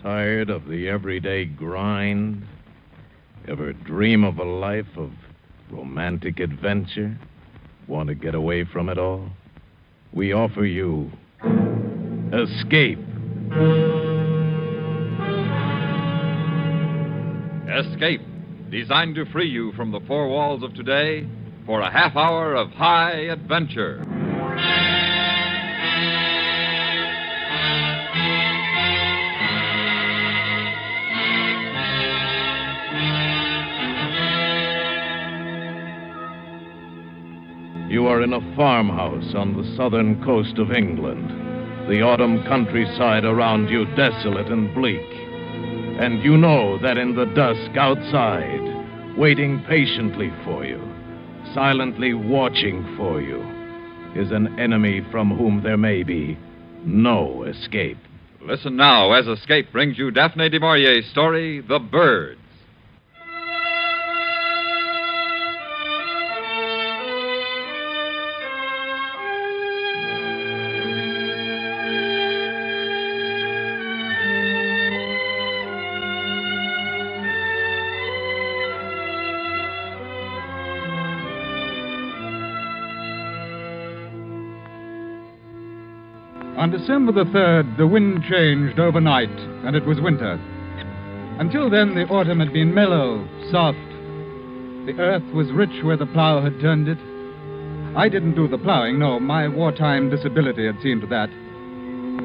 Tired of the everyday grind? Ever dream of a life of romantic adventure? Want to get away from it all? We offer you Escape. Escape, designed to free you from the four walls of today for a half hour of high adventure. You are in a farmhouse on the southern coast of England. The autumn countryside around you desolate and bleak. And you know that in the dusk outside, waiting patiently for you, silently watching for you, is an enemy from whom there may be no escape. Listen now as Escape brings you Daphne du Maurier's story, The Birds. On December the 3rd, the wind changed overnight, and it was winter. Until then, the autumn had been mellow, soft. The earth was rich where the plow had turned it. I didn't do the plowing, no. My wartime disability had seen to that.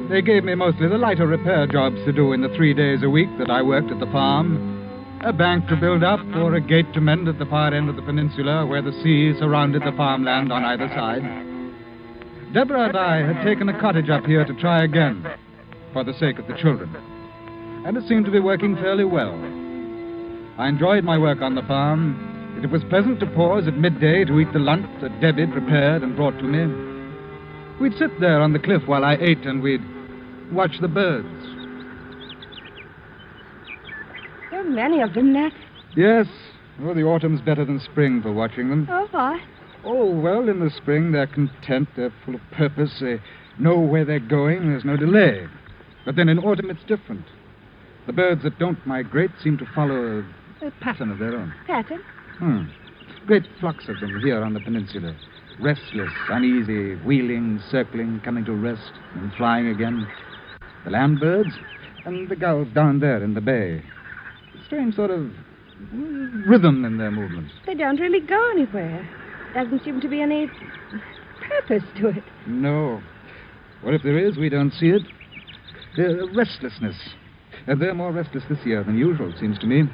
They gave me mostly the lighter repair jobs to do in the 3 days a week that I worked at the farm. A bank to build up or a gate to mend at the far end of the peninsula where the sea surrounded the farmland on either side. Deborah and I had taken a cottage up here to try again, for the sake of the children. And it seemed to be working fairly well. I enjoyed my work on the farm. It was pleasant to pause at midday to eat the lunch that Debbie prepared and brought to me. We'd sit there on the cliff while I ate, and we'd watch the birds. There are many of them, Nat. Yes. Oh, the autumn's better than spring for watching them. Oh, why? Oh, well, in the spring they're content, they're full of purpose, they know where they're going, there's no delay. But then in autumn it's different. The birds that don't migrate seem to follow a pattern of their own. Pattern? Great flocks of them here on the peninsula. Restless, uneasy, wheeling, circling, coming to rest, and flying again. The land birds and the gulls down there in the bay. Strange sort of rhythm in their movements. They don't really go anywhere. Doesn't seem to be any purpose to it. No. Or if there is, we don't see it. Restlessness. And they're more restless this year than usual, it seems to me. Do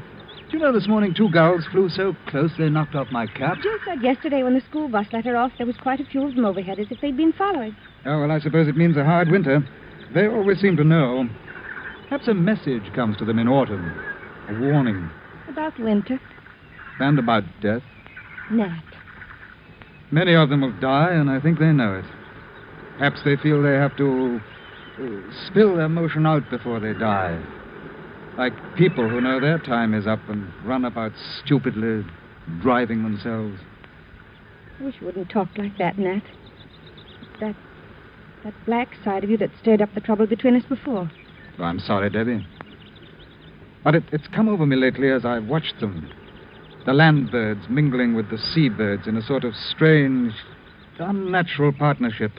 you know, this morning 2 gulls flew so close they knocked off my cap? Jill said yesterday when the school bus let her off, there was quite a few of them overhead as if they'd been followed. Oh, well, I suppose it means a hard winter. They always seem to know. Perhaps a message comes to them in autumn. A warning. About winter. And about death. Nat. Many of them will die, and I think they know it. Perhaps they feel they have to spill their emotion out before they die. Like people who know their time is up and run about stupidly, driving themselves. I wish you wouldn't talk like that, Nat. That black side of you that stirred up the trouble between us before. Oh, I'm sorry, Debbie. But it's come over me lately as I've watched them. The land birds mingling with the sea birds in a sort of strange, unnatural partnership.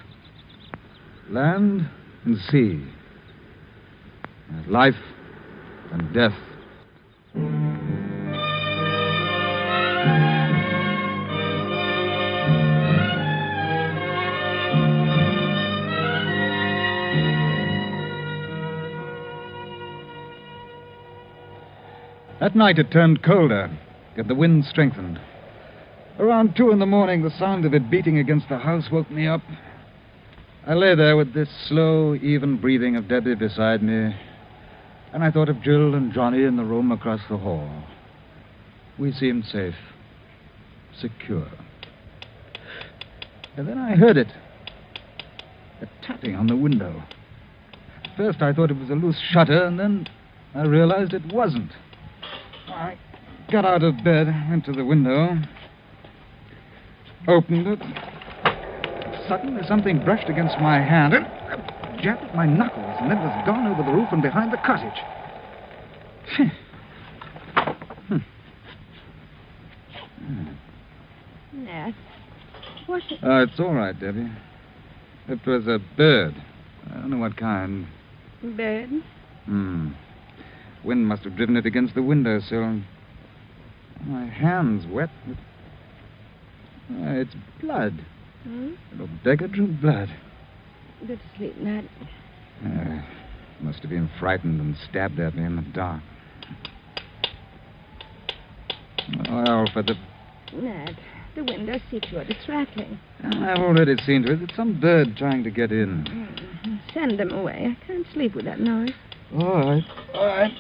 Land and sea. Life and death. That night it turned colder. The wind strengthened. Around 2 a.m, the sound of it beating against the house woke me up. I lay there with this slow, even breathing of Debbie beside me, and I thought of Jill and Johnny in the room across the hall. We seemed safe, secure. And then I heard it. A tapping on the window. At first I thought it was a loose shutter, and then I realized it wasn't. I got out of bed, went to the window, opened it. Suddenly something brushed against my hand and jabbed at my knuckles, and then was gone over the roof and behind the cottage. Nat, what? It's all right, Debbie. It was a bird. I don't know what kind. Bird? Wind must have driven it against the windowsill. My hand's wet. It's blood. Little beggar drew blood. Go to sleep, Nat. Must have been frightened and stabbed at me in the dark. Well, for the... Nat, the window seat shut. It's rattling. I've already seen to it. It's some bird trying to get in. Send them away. I can't sleep with that noise. All right. All right.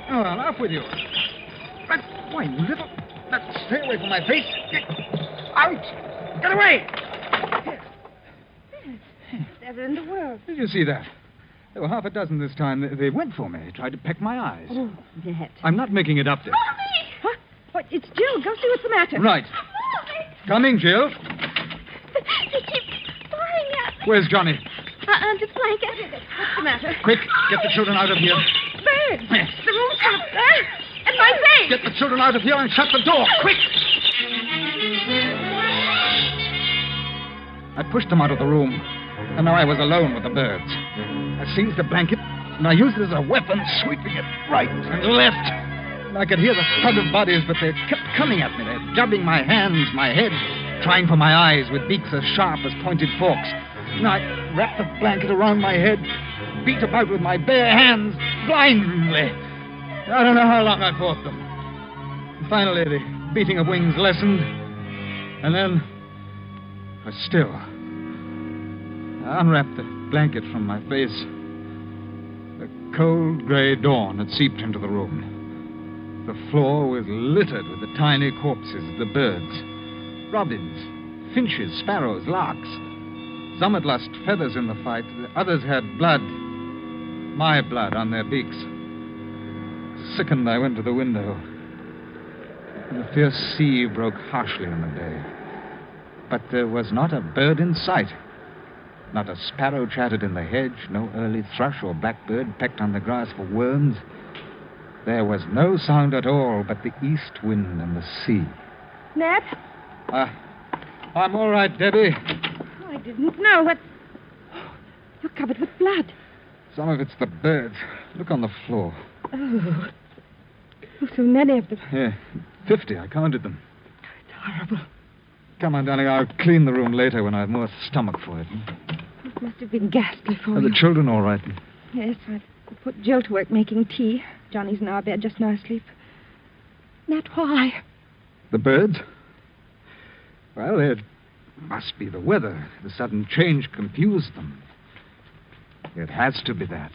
Oh, well, up with you. But, why, you little... Stay away from my face. Get out! Get away! Never in the world. Did you see that? There were half a dozen this time. They went for me, tried to peck my eyes. Oh, Nat. I'm not making it up, Dick. Mommy! Huh? What? It's Jill. Go see what's the matter. Right. Mommy! Coming, Jill. They keep firing at me. Where's Johnny? Under the blanket. What's the matter? Quick, get the children out of here. Birds. The room's full of birds. And my face. Get the children out of here and shut the door. Quick! I pushed them out of the room, and now I was alone with the birds. I seized the blanket, and I used it as a weapon, sweeping it right and left. And I could hear the thud of bodies, but they kept coming at me. They're jabbing my hands, my head, trying for my eyes with beaks as sharp as pointed forks. And I wrapped the blanket around my head, beat about with my bare hands, blindly. I don't know how long I fought them. Finally, the beating of wings lessened, and then was still. I unwrapped the blanket from my face. The cold gray dawn had seeped into the room. The floor was littered with the tiny corpses of the birds. Robins, finches, sparrows, larks. Some had lost feathers in the fight. The others had blood. My blood on their beaks. Sickened, I went to the window. And the fierce sea broke harshly in the bay. But there was not a bird in sight. Not a sparrow chattered in the hedge, no early thrush or blackbird pecked on the grass for worms. There was no sound at all but the east wind and the sea. Nat? I'm all right, Debbie. Oh, I didn't know what... You're covered with blood. Some of it's the birds. Look on the floor. Oh, so many of them. Yeah, 50. I counted them. It's horrible. Come on, darling. I'll clean the room later when I have more stomach for it. It must have been ghastly for Are you. the children all right? Yes, I put Jill to work making tea. Johnny's in our bed just now asleep. Nat, why? The birds? Well, it must be the weather. The sudden change confused them. It has to be that.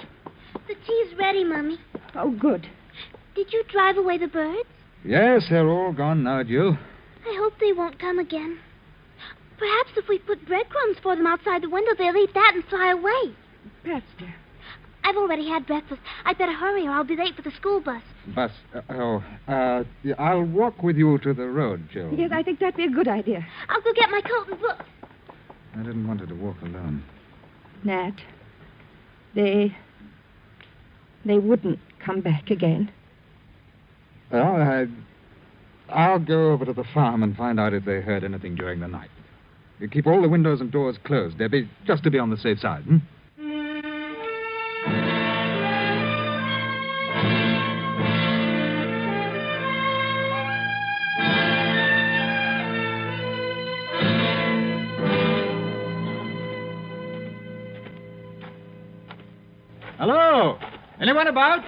The tea's ready, Mummy. Oh, good. Did you drive away the birds? Yes, they're all gone now, Jill. I hope they won't come again. Perhaps if we put breadcrumbs for them outside the window, they'll eat that and fly away. Perhaps, dear. I've already had breakfast. I'd better hurry or I'll be late for the school bus. Bus. I'll walk with you to the road, Jill. Yes, I think that'd be a good idea. I'll go get my coat and books. I didn't want her to walk alone. Nat, they wouldn't come back again. Well, I'll go over to the farm and find out if they heard anything during the night. You keep all the windows and doors closed, Debbie, just to be on the safe side, hmm? Hello? Anyone about?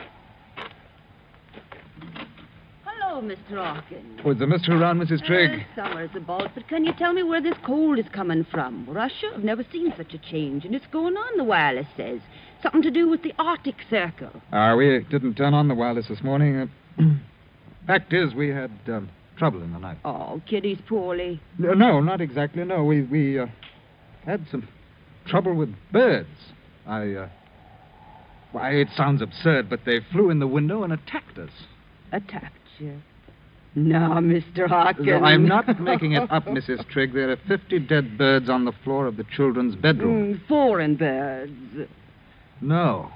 Hello, Mr. Hawkins. Was the mister around, Mrs. Trigg? Summer's about, but can you tell me where this cold is coming from? Russia? I've never seen such a change, and it's going on, the wireless says. Something to do with the Arctic Circle. We didn't turn on the wireless this morning. Fact is, we had trouble in the night. Oh, Kitty's poorly. No, not exactly, no. We had some trouble with birds. Why, it sounds absurd, but they flew in the window and attacked us. Attacked you. Now, Mr. Hawkins. No, I'm not making it up, Mrs. Trigg. There are 50 dead birds on the floor of the children's bedroom. Foreign birds. No.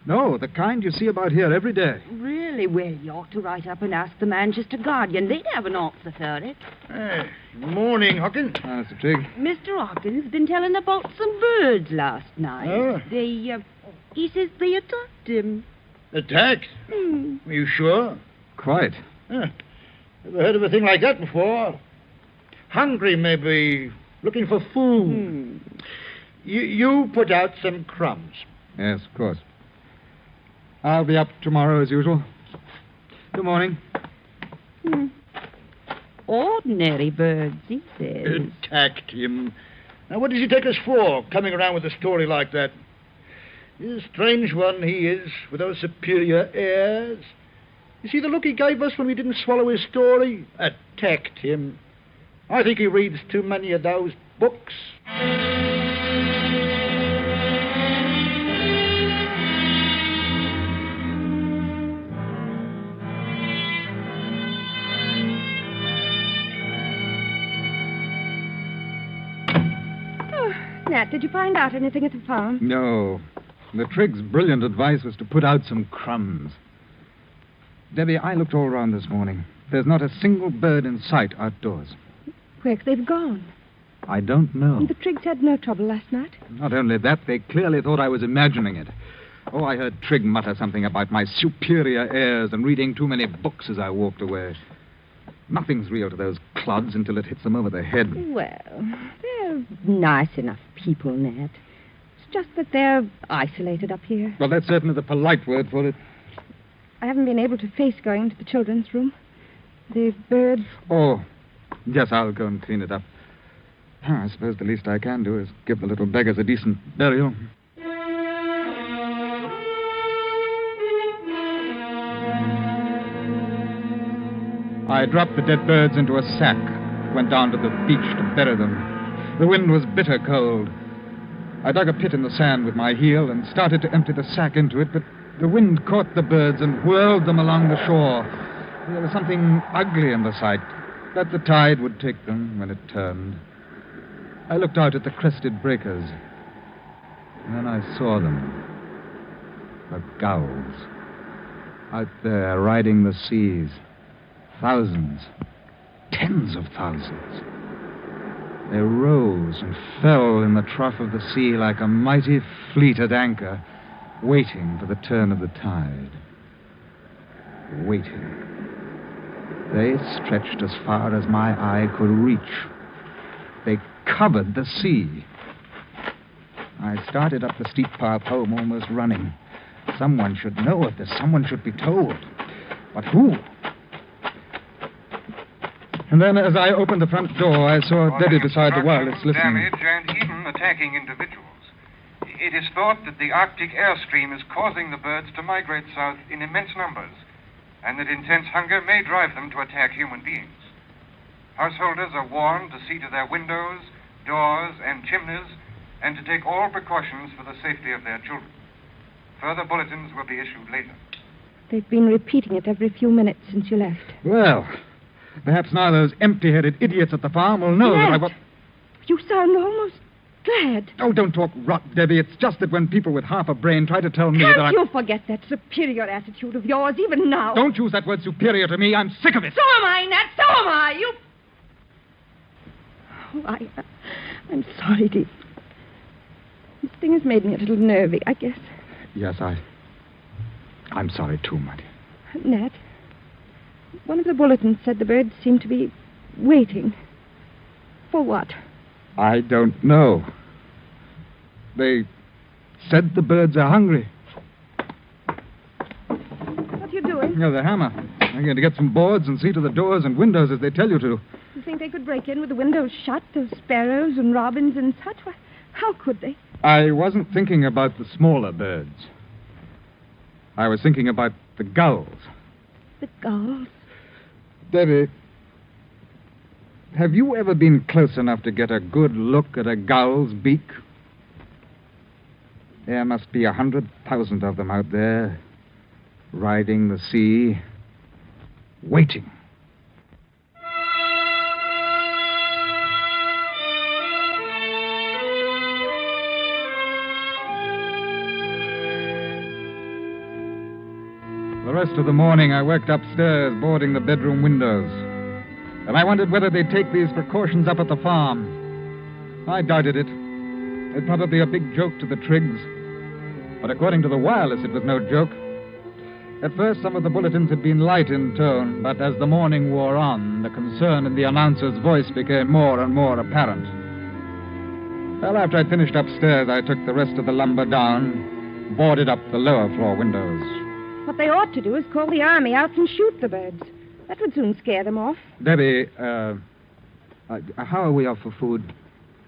No, the kind you see about here every day. Really? Well, you ought to write up and ask the Manchester Guardian. They'd have an answer for it. Hey, morning, Hawkins. Mr. Trigg. Mr. Hawkins been telling about some birds last night. Oh? He says they attacked him. Attacked? Are you sure? Quite. Never heard of a thing like that before. Hungry, maybe. Looking for food. You put out some crumbs. Yes, of course. I'll be up tomorrow as usual. Good morning. Ordinary birds, he says. Attacked him. Now, what does he take us for, coming around with a story like that? He's a strange one, he is, with those superior airs. You see the look he gave us when we didn't swallow his story? Attacked him. I think he reads too many of those books. Nat, did you find out anything at the farm? No. The Triggs' brilliant advice was to put out some crumbs. Debbie, I looked all around this morning. There's not a single bird in sight outdoors. Where's they've gone? I don't know. And the Triggs had no trouble last night? Not only that, they clearly thought I was imagining it. Oh, I heard Trigg mutter something about my superior airs and reading too many books as I walked away. Nothing's real to those clods until it hits them over the head. Well, they're nice enough people, Nat. It's just that they're isolated up here. Well, that's certainly the polite word for it. I haven't been able to face going into the children's room. The birds... Oh, yes, I'll go and clean it up. I suppose the least I can do is give the little beggars a decent burial. I dropped the dead birds into a sack, went down to the beach to bury them. The wind was bitter cold. I dug a pit in the sand with my heel and started to empty the sack into it, but the wind caught the birds and whirled them along the shore. There was something ugly in the sight, but the tide would take them when it turned. I looked out at the crested breakers, and then I saw them. The gulls. Out there, riding the seas. Thousands. Tens of thousands. They rose and fell in the trough of the sea like a mighty fleet at anchor, waiting for the turn of the tide. Waiting. They stretched as far as my eye could reach. They covered the sea. I started up the steep path home, almost running. Someone should know of this. Someone should be told. But who? And then, as I opened the front door, I saw Debbie beside the wireless listening. Damage and even attacking individuals. It is thought that the Arctic airstream is causing the birds to migrate south in immense numbers, and that intense hunger may drive them to attack human beings. Householders are warned to see to their windows, doors, and chimneys, and to take all precautions for the safety of their children. Further bulletins will be issued later. They've been repeating it every few minutes since you left. Well, perhaps now those empty-headed idiots at the farm will know that I was... You sound almost glad. Oh, don't talk rot, Debbie. It's just that when people with half a brain try to tell me that Can't you forget that superior attitude of yours, even now? Don't use that word superior to me. I'm sick of it. So am I, Nat. So am I. You... Oh, I'm sorry, dear. This thing has made me a little nervy, I guess. Yes, I'm sorry too, my dear. Nat, one of the bulletins said the birds seemed to be waiting. For what? I don't know. They said the birds are hungry. What are you doing? No, the hammer. I'm going to get some boards and see to the doors and windows as they tell you to. You think they could break in with the windows shut, those sparrows and robins and such? Why, how could they? I wasn't thinking about the smaller birds. I was thinking about the gulls. The gulls? Debbie, have you ever been close enough to get a good look at a gull's beak? There must be 100,000 of them out there, riding the sea, waiting The rest of the morning, I worked upstairs, boarding the bedroom windows. And I wondered whether they'd take these precautions up at the farm. I doubted it. It'd probably be a big joke to the Triggs. But according to the wireless, it was no joke. At first, some of the bulletins had been light in tone, but as the morning wore on, the concern in the announcer's voice became more and more apparent. Well, after I'd finished upstairs, I took the rest of the lumber down, boarded up the lower floor windows. What they ought to do is call the army out and shoot the birds. That would soon scare them off. Debbie, how are we off for food?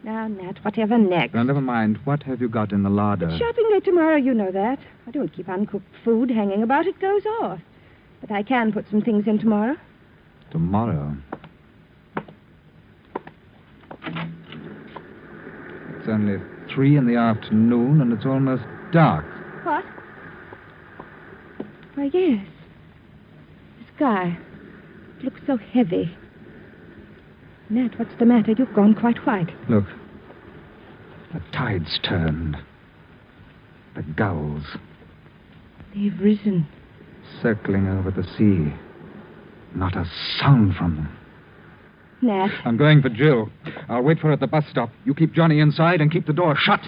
Now, Nat, whatever next? Now, never mind. What have you got in the larder? It's shopping day tomorrow, you know that. I don't keep uncooked food hanging about. It goes off. But I can put some things in tomorrow. Tomorrow? It's only 3 in the afternoon, and it's almost dark. What? Why, yes. The sky. It looks so heavy. Nat, what's the matter? You've gone quite white. Look. The tide's turned. The gulls. They've risen. Circling over the sea. Not a sound from them. Nat. I'm going for Jill. I'll wait for her at the bus stop. You keep Johnny inside and keep the door shut.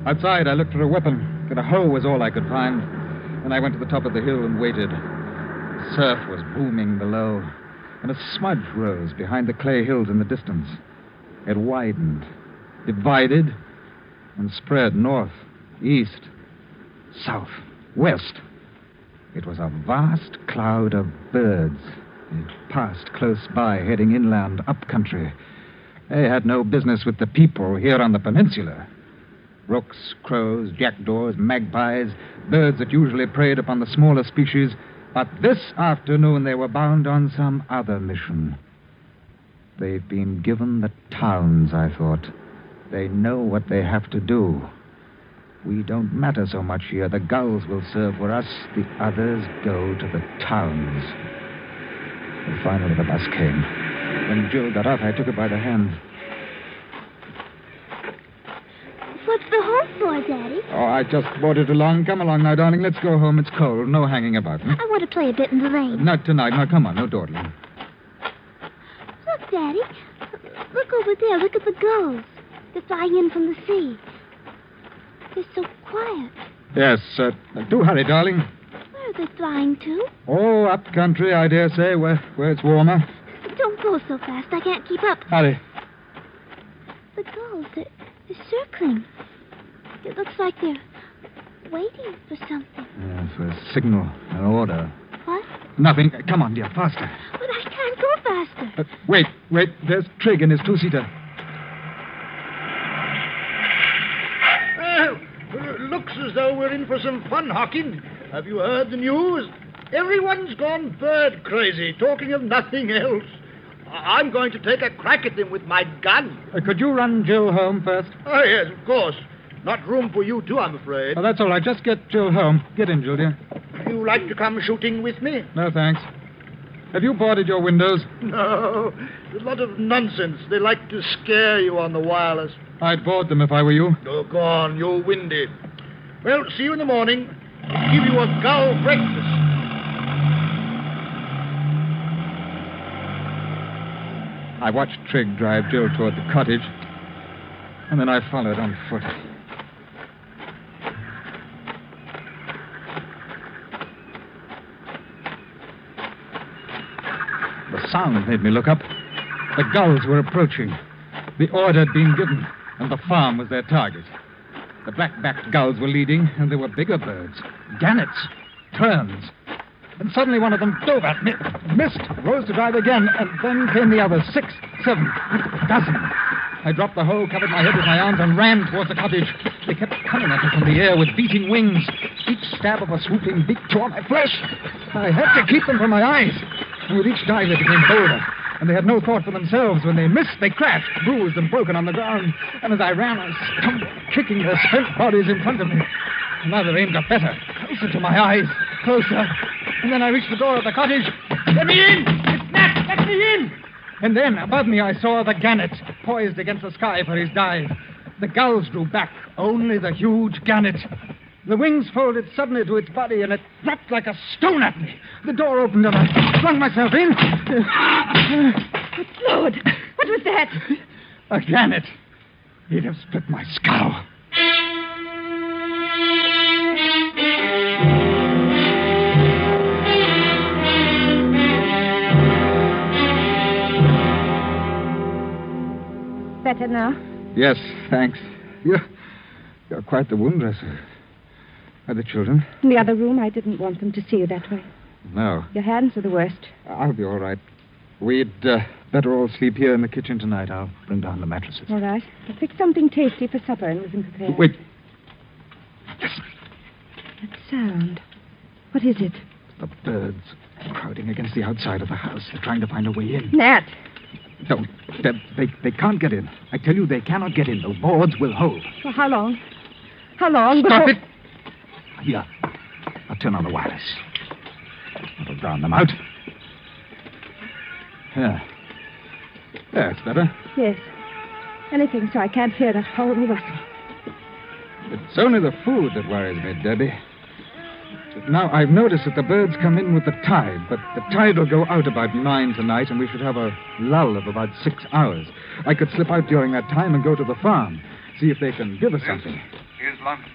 Outside, I looked for a weapon, but a hoe was all I could find. Then I went to the top of the hill and waited. The surf was booming below, and a smudge rose behind the clay hills in the distance. It widened, divided, and spread north, east, south, west. It was a vast cloud of birds. It passed close by, heading inland, up country. They had no business with the people here on the peninsula. Rooks, crows, jackdaws, magpies, birds that usually preyed upon the smaller species. But this afternoon they were bound on some other mission. They've been given the towns, I thought. They know what they have to do. We don't matter so much here. The gulls will serve for us. The others go to the towns. And finally the bus came. When Jill got off, I took her by the hand. What's the horse for, Daddy? Oh, I just brought it along. Come along now, darling. Let's go home. It's cold. No hanging about. I want to play a bit in the rain. Not tonight. Now, come on. No dawdling. Look, Daddy. Look over there. Look at the gulls. They're flying in from the sea. They're so quiet. Yes, do hurry, darling. Where are they flying to? Oh, up country, I dare say, where it's warmer. Don't go so fast. I can't keep up. Hurry. The gulls, they're circling. It looks like they're waiting for something. Yeah, for a signal, an order. What? Nothing. Come on, dear, faster. But I can't go faster. Wait. There's Trigg in his two-seater. Well, looks as though we're in for some fun, Hawking. Have you heard the news? Everyone's gone bird crazy, talking of nothing else. I'm going to take a crack at them with my gun. Could you run Jill home first? Oh, yes, of course. Not room for you two, I'm afraid. Oh, that's all right. Just get Jill home. Get in, Jill, dear. You like to come shooting with me? No, thanks. Have you boarded your windows? No. There's a lot of nonsense. They like to scare you on the wireless. I'd board them if I were you. Oh, go on. You're windy. Well, see you in the morning. I'll give you a gull breakfast. I watched Trigg drive Jill toward the cottage, and then I followed on foot. The sound made me look up. The gulls were approaching. The order had been given, and the farm was their target. The black-backed gulls were leading, and there were bigger birds. Gannets, terns. And suddenly one of them dove at me, missed, rose to drive again, and then came the others, 6, 7, a dozen. I dropped the hoe, covered my head with my arms, and ran towards the cottage. They kept coming at me from the air with beating wings. Each stab of a swooping beak tore my flesh. I had to keep them from my eyes. And with each dive, they became bolder. And they had no thought for themselves. When they missed, they crashed, bruised and broken on the ground. And as I ran, I stumbled, kicking their spent bodies in front of me. Another aim got better, closer to my eyes, closer. And then I reached the door of the cottage. Let me in! It's Nat! Let me in! And then, above me, I saw the gannet poised against the sky for his dive. The gulls drew back, only the huge gannet. The wings folded suddenly to its body, and it dropped like a stone at me. The door opened, and I flung myself in. Good Lord! What was that? A gannet. He'd have split my skull. Better now? Yes, thanks. You're quite the wound dresser. Are the children? In the other room, I didn't want them to see you that way. No. Your hands are the worst. I'll be all right. We'd better all sleep here in the kitchen tonight. I'll bring down the mattresses. All right. I fixed something tasty for supper and wasn't prepared. Wait. Listen. That sound. What is it? The birds crowding against the outside of the house. They're trying to find a way in. Nat! No, they can't get in. I tell you, they cannot get in. The boards will hold. For how long? How long? Stop before... it! Here. I'll turn on the wireless. That'll drown them out. There. There, it's better. Yes. Anything so I can't hear that horrible rustle. It's only the food that worries me, Debbie. Now, I've noticed that the birds come in with the tide, but the tide will go out about 9 tonight, and we should have a lull of about 6 hours. I could slip out during that time and go to the farm, see if they can give us something. Here's London.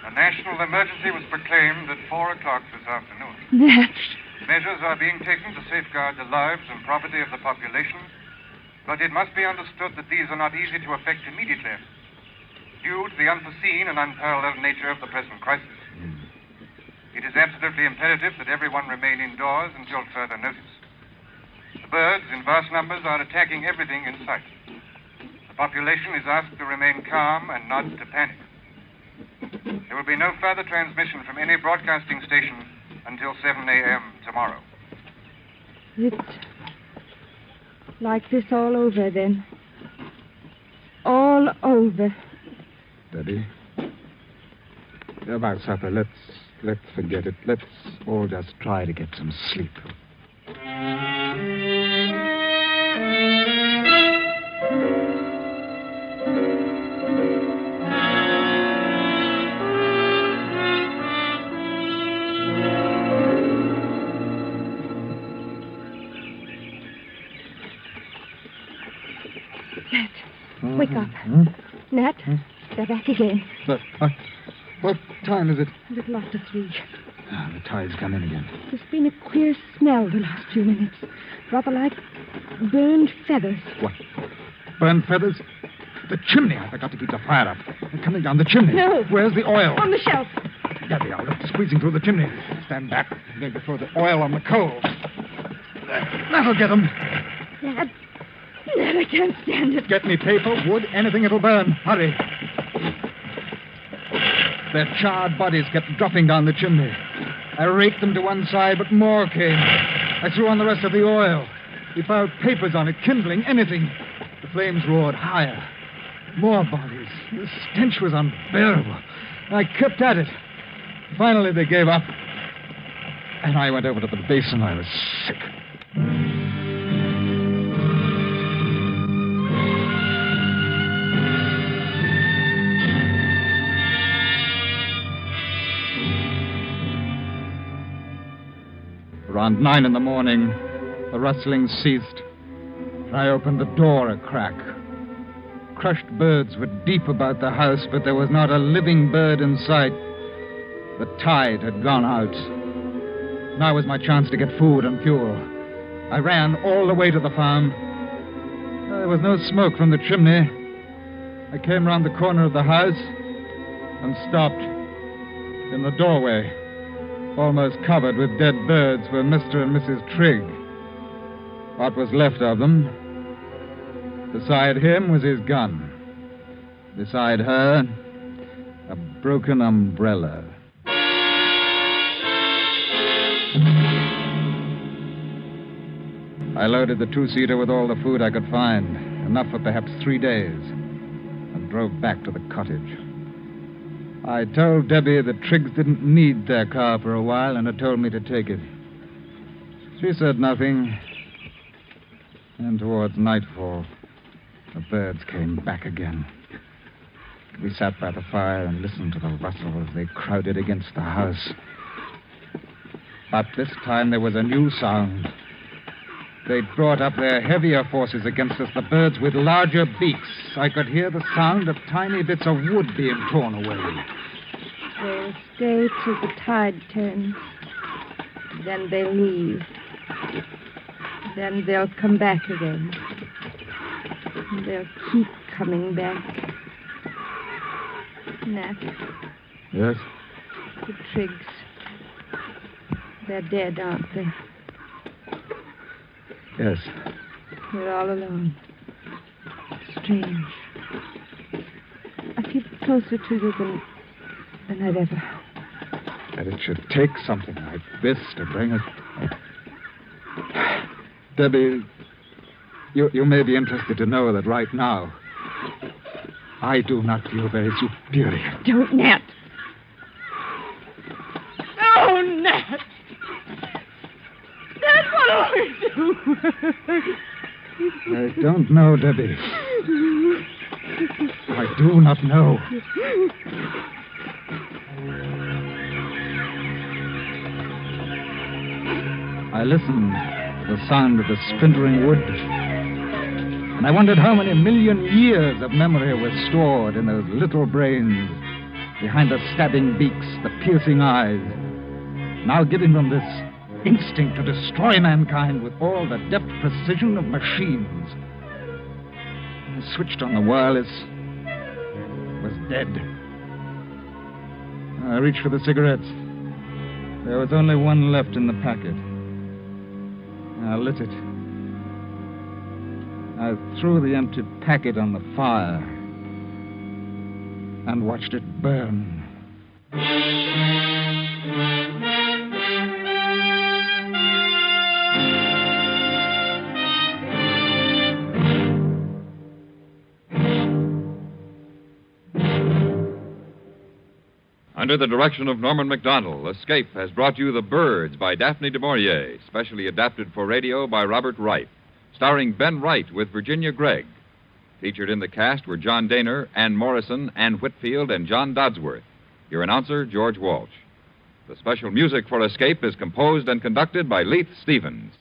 A national emergency was proclaimed at 4 o'clock this afternoon. Nat! Measures are being taken to safeguard the lives and property of the population, but it must be understood that these are not easy to effect immediately, due to the unforeseen and unparalleled nature of the present crisis. It is absolutely imperative that everyone remain indoors until further notice. The birds, in vast numbers, are attacking everything in sight. The population is asked to remain calm and not to panic. There will be no further transmission from any broadcasting station until 7 a.m. tomorrow. It's like this all over, then. All over. Debbie, about supper, let's forget it. Let's all just try to get some sleep. Nat, wake up. Nat, they're back again. What time is it? A little after 3. The tide's come in again. There's been a queer smell the last few minutes. Rather like burned feathers. What? Burned feathers? The chimney. I forgot to keep the fire up. They're coming down the chimney. No. Where's the oil? On the shelf. Debbie, I'll look squeezing through the chimney. Stand back. Then throw the oil on the coals. That'll get them. Nat, I can't stand it. Get me paper, wood, anything it'll burn. Hurry. Their charred bodies kept dropping down the chimney. I raked them to one side, but more came. I threw on the rest of the oil. We piled papers on it, kindling, anything. The flames roared higher. More bodies. The stench was unbearable. I kept at it. Finally, they gave up. And I went over to the basin. I was sick. Around 9 in the morning, the rustling ceased. I opened the door a crack. Crushed birds were deep about the house, but there was not a living bird in sight. The tide had gone out. Now was my chance to get food and fuel. I ran all the way to the farm. There was no smoke from the chimney. I came round the corner of the house and stopped. In the doorway, almost covered with dead birds, were Mr. and Mrs. Trigg. What was left of them. Beside him was his gun. Beside her, a broken umbrella. I loaded the 2-seater with all the food I could find, enough for perhaps 3 days, and drove back to the cottage. I told Debbie that Triggs didn't need their car for a while and had told me to take it. She said nothing. And towards nightfall, the birds came back again. We sat by the fire and listened to the rustle as they crowded against the house. But this time there was a new sound. They brought up their heavier forces against us, the birds with larger beaks. I could hear the sound of tiny bits of wood being torn away. They'll stay till the tide turns. Then they'll leave. Then they'll come back again. And they'll keep coming back. Nat. Yes? The Triggs. They're dead, aren't they? Yes. We're all alone. Strange. I feel closer to you than I've ever. That it should take something like this to bring us. Debbie, you may be interested to know that right now, I do not feel very superior. Don't, Nat. Oh, Nat. Nat, what do we do? I don't know, Debbie. I do not know. I listened to the sound of the splintering wood, and I wondered how many million years of memory were stored in those little brains, behind the stabbing beaks, the piercing eyes, now giving them this instinct to destroy mankind with all the deft precision of machines. I switched on the wireless. It was dead. I reached for the cigarettes. There was only one left in the packet. I lit it. I threw the empty packet on the fire and watched it burn. Under the direction of Norman MacDonald, Escape has brought you The Birds by Daphne du Maurier, specially adapted for radio by Robert Wright, starring Ben Wright with Virginia Gregg. Featured in the cast were John Daner, Ann Morrison, Ann Whitfield, and John Dodsworth. Your announcer, George Walsh. The special music for Escape is composed and conducted by Leith Stevens.